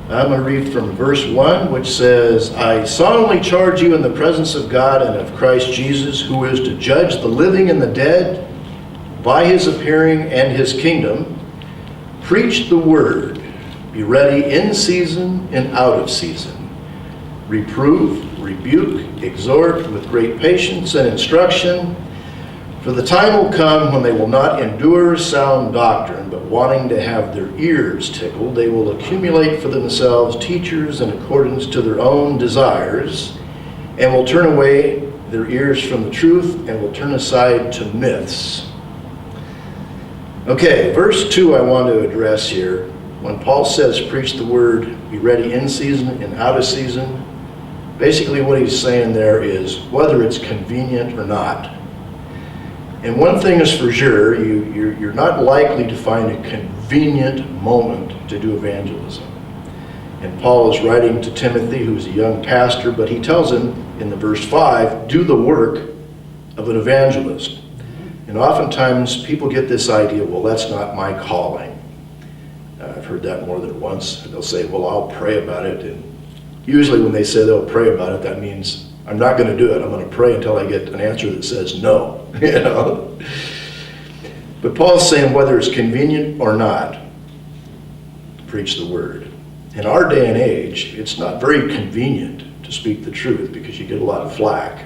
I'm going to read from verse 1, which says, I solemnly charge you in the presence of God and of Christ Jesus, who is to judge the living and the dead by his appearing and his kingdom. Preach the word. Be ready in season and out of season. Reprove, rebuke, exhort with great patience and instruction. For the time will come when they will not endure sound doctrine, but wanting to have their ears tickled, they will accumulate for themselves teachers in accordance to their own desires, and will turn away their ears from the truth, and will turn aside to myths. Okay, verse 2 I want to address here. When Paul says, preach the word, be ready in season and out of season, basically what he's saying there is whether it's convenient or not. And one thing is for sure, you're not likely to find a convenient moment to do evangelism. And Paul is writing to Timothy, who's a young pastor, but he tells him in the verse 5, do the work of an evangelist. And oftentimes people get this idea, well, that's not my calling. I've heard that more than once. They'll say, well, I'll pray about it. And usually when they say they'll pray about it, that means I'm not going to do it. I'm going to pray until I get an answer that says no. But Paul's saying whether it's convenient or not, preach the word. In our day and age, it's not very convenient to speak the truth because you get a lot of flack.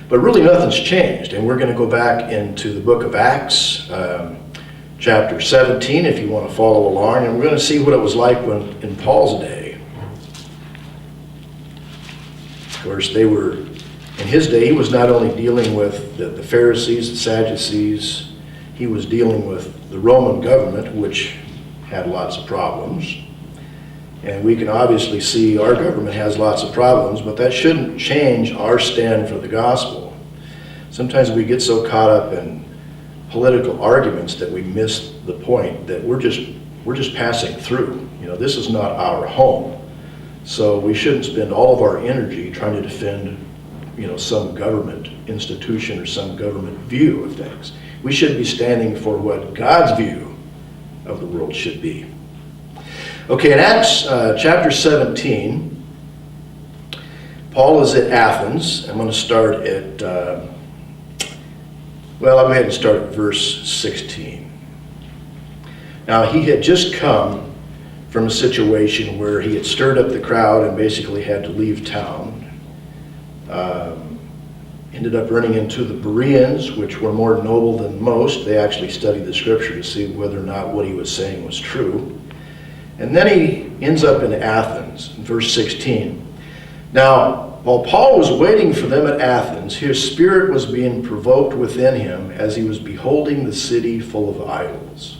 But really nothing's changed, and we're going to go back into the book of Acts, chapter 17, if you want to follow along, and we're going to see what it was like when in Paul's day. Of course, in his day, he was not only dealing with the Pharisees, the Sadducees, he was dealing with the Roman government, which had lots of problems. And we can obviously see our government has lots of problems, but that shouldn't change our stand for the gospel. Sometimes we get so caught up in political arguments that we miss the point that we're just passing through. This is not our home. So we shouldn't spend all of our energy trying to defend some government institution or some government view of things. We should be standing for what God's view of the world should be. Okay, in Acts chapter 17, Paul is at Athens. I'm going to start at, I'll go ahead and start at verse 16. Now, he had just come from a situation where he had stirred up the crowd and basically had to leave town. Ended up running into the Bereans, which were more noble than most. They actually studied the scripture to see whether or not what he was saying was true. And then he ends up in Athens, in verse 16. Now, while Paul was waiting for them at Athens, his spirit was being provoked within him as he was beholding the city full of idols.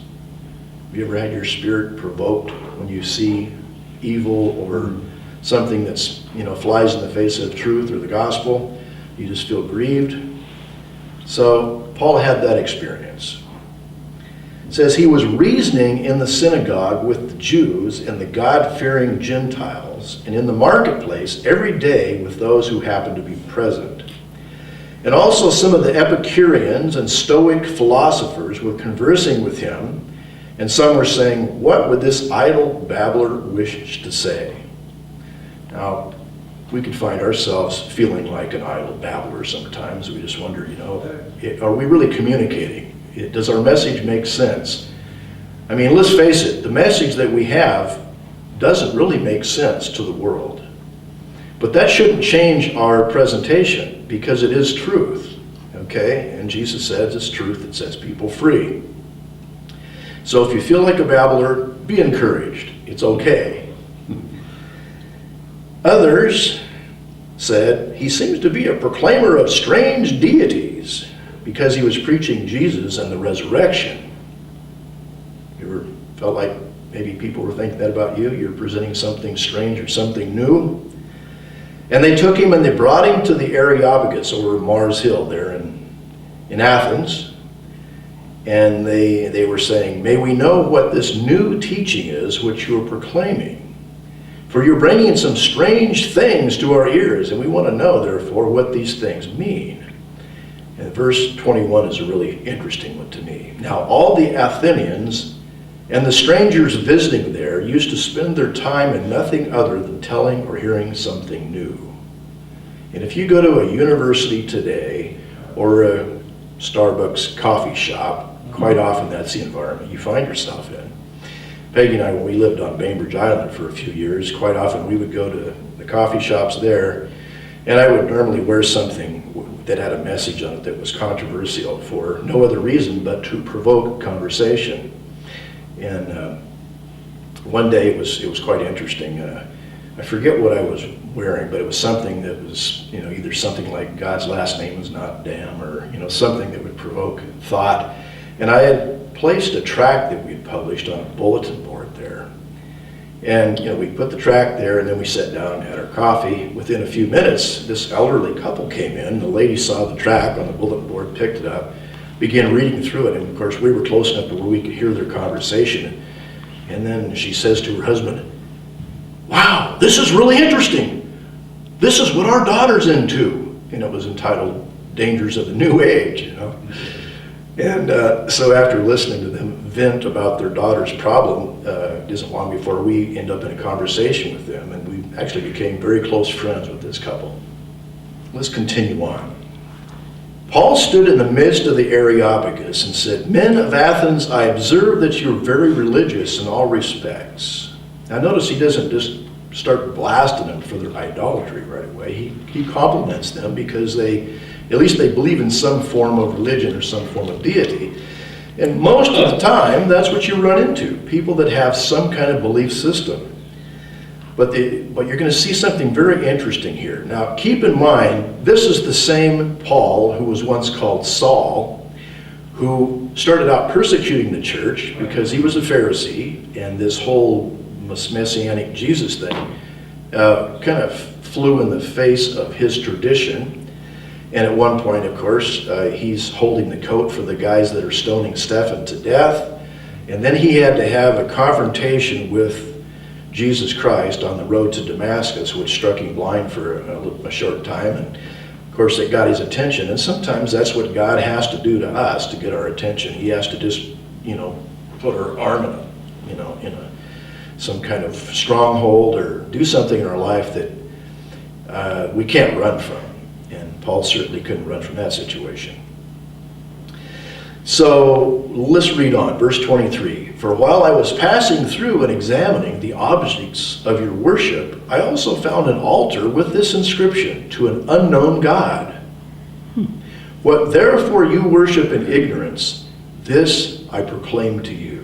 Have you ever had your spirit provoked when you see evil or something that's, flies in the face of truth or the gospel? You just feel grieved. So Paul had that experience. It says he was reasoning in the synagogue with the Jews and the God-fearing Gentiles, and in the marketplace every day with those who happened to be present. And also some of the Epicureans and Stoic philosophers were conversing with him, and some were saying, what would this idle babbler wish to say? Now, we could find ourselves feeling like an idle babbler sometimes. We just wonder, are we really communicating? Does our message make sense? I mean, let's face it, the message that we have doesn't really make sense to the world. But that shouldn't change our presentation because it is truth, okay? And Jesus says it's truth that sets people free. So if you feel like a babbler, be encouraged. It's okay. Others said, he seems to be a proclaimer of strange deities because he was preaching Jesus and the resurrection. You ever felt like maybe people were thinking that about you? You're presenting something strange or something new? And they took him and they brought him to the Areopagus over Mars Hill there in Athens. And they were saying, may we know what this new teaching is which you're proclaiming? For you're bringing some strange things to our ears, and we want to know, therefore, what these things mean. And verse 21 is a really interesting one to me. Now, all the Athenians And the strangers visiting there used to spend their time in nothing other than telling or hearing something new. And if you go to a university today or a Starbucks coffee shop, quite often that's the environment you find yourself in. Peggy and I, when we lived on Bainbridge Island for a few years, quite often we would go to the coffee shops there, and I would normally wear something that had a message on it that was controversial for no other reason but to provoke conversation. And one day it was quite interesting. I forget what I was wearing, but it was something that was, either something like God's last name is not damn, or something that would provoke thought. And I had placed a tract that we had published on a bulletin board there. And we put the tract there, and then we sat down and had our coffee. Within a few minutes, this elderly couple came in. The lady saw the tract on the bulletin board, picked it up, began reading through it, and of course we were close enough to where we could hear their conversation. And then she says to her husband, "Wow, this is really interesting. This is what our daughter's into." And it was entitled "Dangers of the New Age," And so after listening to them vent about their daughter's problem, it isn't long before we end up in a conversation with them, and we actually became very close friends with this couple. Let's continue on. Paul stood in the midst of the Areopagus and said, "Men of Athens, I observe that you're very religious in all respects." Now notice he doesn't just start blasting them for their idolatry right away. He compliments them because at least they believe in some form of religion or some form of deity. And most of the time, that's what you run into, people that have some kind of belief system. But you're going to see something very interesting here. Now, keep in mind, this is the same Paul who was once called Saul, who started out persecuting the church because he was a Pharisee, and this whole Messianic Jesus thing kind of flew in the face of his tradition. And at one point, of course, he's holding the coat for the guys that are stoning Stephen to death. And then he had to have a confrontation with Jesus Christ on the road to Damascus, which struck him blind for a short time. And of course, it got his attention. And sometimes that's what God has to do to us to get our attention. He has to just, put our arm in some kind of stronghold or do something in our life that we can't run from. And Paul certainly couldn't run from that situation. So let's read on, verse 23. "For while I was passing through and examining the objects of your worship, I also found an altar with this inscription, 'To an unknown God.' What therefore you worship in ignorance, this I proclaim to you.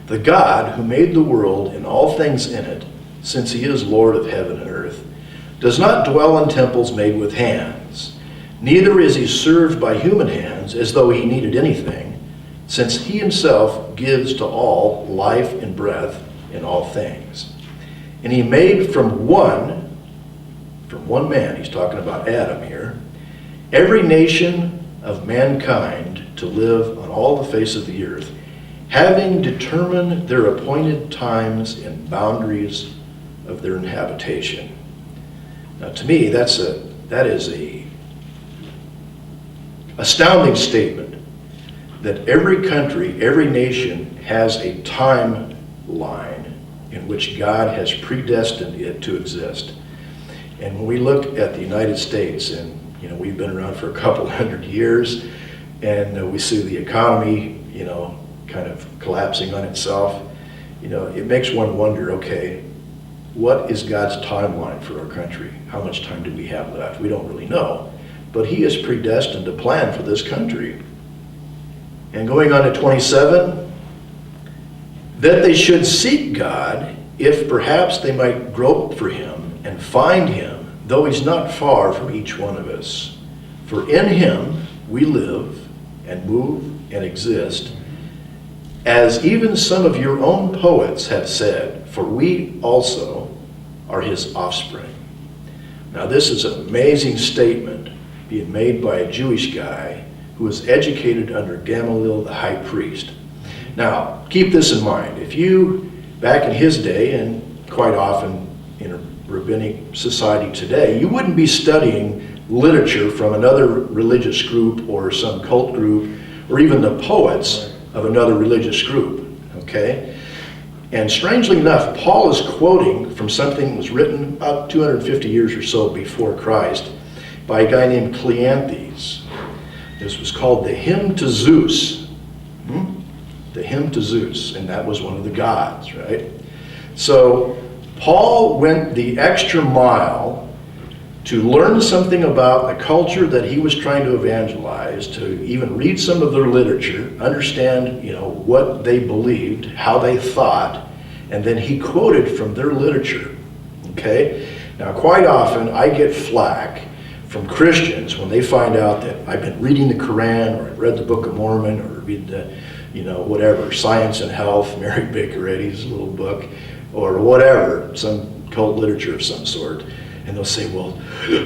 The God who made the world and all things in it, since he is Lord of heaven and earth, does not dwell in temples made with hands, neither is he served by human hands as though he needed anything, since he himself gives to all life and breath in all things. And he made from one man, he's talking about Adam here, every nation of mankind to live on all the face of the earth, having determined their appointed times and boundaries of their inhabitation." Now, to me, that is a astounding statement that every country, every nation has a timeline in which God has predestined it to exist. And when we look at the United States, and we've been around for a couple hundred years, and we see the economy, kind of collapsing on itself, it makes one wonder, okay, what is God's timeline for our country? How much time do we have left? We don't really know. But he is predestined a plan for this country. And going on to 27, "That they should seek God, if perhaps they might grope for him and find him, though he's not far from each one of us. For in him we live and move and exist, as even some of your own poets have said, for we also are his offspring." Now this is an amazing statement being made by a Jewish guy who was educated under Gamaliel the high priest. Now keep this in mind. If you, back in his day, and quite often in a rabbinic society today, you wouldn't be studying literature from another religious group or some cult group or even the poets of another religious group. okay? And strangely enough, Paul is quoting from something that was written about 250 years or so before Christ by a guy named Cleanthes. This was called the Hymn to Zeus. The Hymn to Zeus, and that was one of the gods, right? So Paul went the extra mile to learn something about the culture that he was trying to evangelize, to even read some of their literature, understand, what they believed, how they thought, and then he quoted from their literature, okay? Now, quite often, I get flack from Christians when they find out that I've been reading the Quran, or I read the Book of Mormon, or read the, whatever, Science and Health, Mary Baker Eddy's little book, or whatever, some cult literature of some sort. And they'll say, well,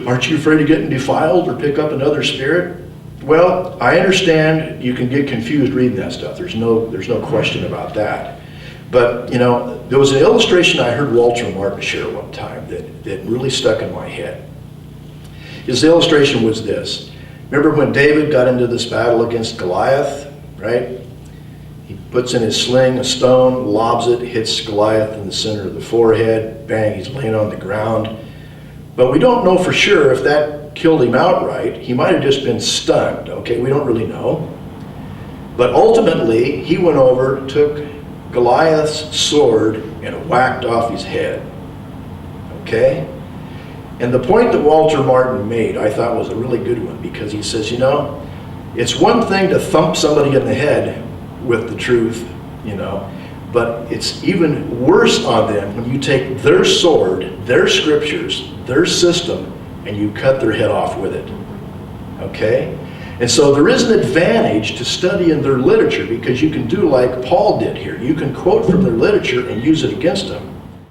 aren't you afraid of getting defiled or pick up another spirit? Well, I understand you can get confused reading that stuff. There's no question about that. But, there was an illustration I heard Walter Martin share one time that really stuck in my head. His illustration was this. Remember when David got into this battle against Goliath, right? He puts in his sling a stone, lobs it, hits Goliath in the center of the forehead, bang, he's laying on the ground. But we don't know for sure if that killed him outright. He might have just been stunned, okay? We don't really know. But ultimately, he went over, took Goliath's sword, and whacked off his head, okay? And the point that Walter Martin made, I thought, was a really good one, because he says, it's one thing to thump somebody in the head with the truth, but it's even worse on them when you take their sword, their scriptures, their system, and you cut their head off with it, okay? And so there is an advantage to studying their literature, because you can do like Paul did here. You can quote from their literature and use it against them.